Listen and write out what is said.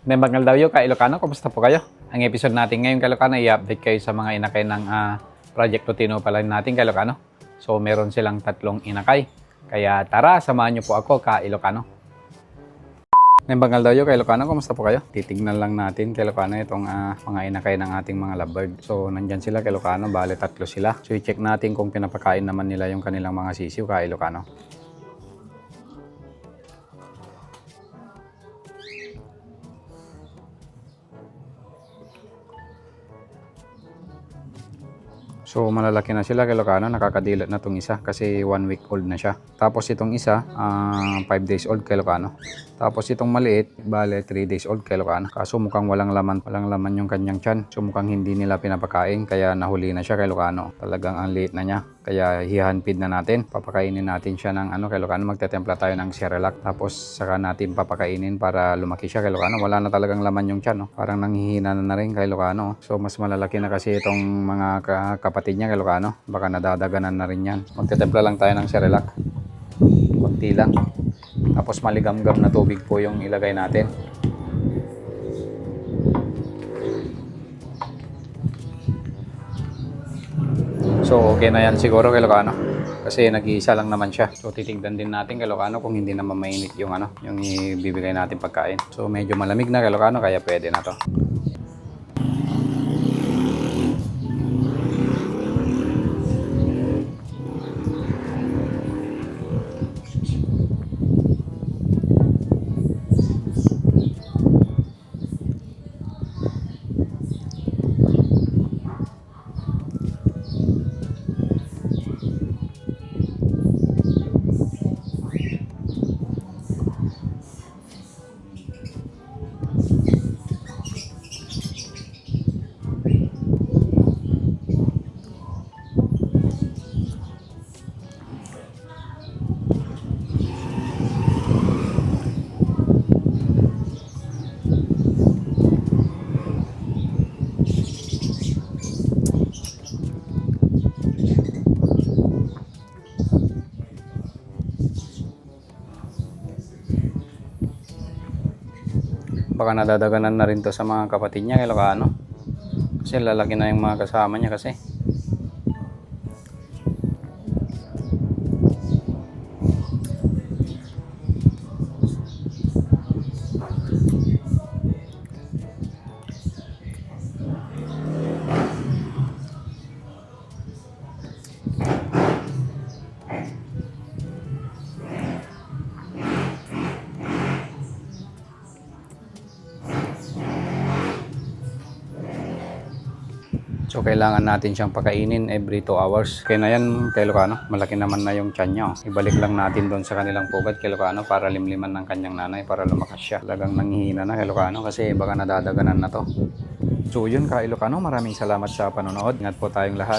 Nembangal daw yung ka-Ilocano, kumusta po kayo? Ang episode natin ngayon ka-Ilocano, i-update kayo sa mga inakay ng Project Totino pala natin ka-Ilocano. So meron silang 3 inakay. Kaya tara, samahan nyo po ako ka-Ilocano. Nembangal daw yung ka-Ilocano, kumusta po kayo? Titignan lang natin ka-Ilocano itong mga inakay ng ating mga lovebird. So nandyan sila ka-Ilocano, bale 3 sila. So i-check natin kung pinapakain naman nila yung kanilang mga sisiw ka-Ilocano. So malalaki na sila Ilocano, nakakadilat na itong isa kasi 1 week old na siya. Tapos itong isa, 5 days old Ilocano. Tapos itong maliit, bale 3 days old Ilocano. Kaso mukhang walang laman yung kanyang tiyan. So mukhang hindi nila pinapakain kaya nahuli na siya Ilocano. Talagang ang liit na niya. Kaya hihanpid na natin. Papakainin natin siya ng Ilocano. Magtetempla tayo ng Cerelac. Tapos saka natin papakainin para lumaki siya Ilocano. Wala na talagang laman yung tiyan. No? Parang nanghihina na rin Ilocano. So mas malalaki na kasi itong mga kapatid niya Ilocano. Baka nadadaganan na rin yan. Magtetempla lang tayo ng Cerelac. Kunti lang. Tapos maligam-gam na tubig po yung ilagay natin. So okay na yan siguro Ilocano. Kasi nag-iisa lang naman siya. So titignan din natin Ilocano kung hindi naman mainit yung yung ibibigay natin pagkain. So medyo malamig na Ilocano kaya pwede na to. Baka nadadaganan na rin to sa mga kapatid niya Ilocano. Kasi lalaki na yung mga kasama niya kasi. So kailangan natin siyang pakainin every 2 hours. Kaya na yan Ilocano, malaki naman na yung tiyan niya. Ibalik lang natin doon sa kanilang pugad Ilocano para limliman ng kanyang nanay para lumakas siya. Talagang nanghihina na Ilocano kasi baka nadadaganan na to. So yun Ilocano, maraming salamat sa panonood. Ingat po tayong lahat.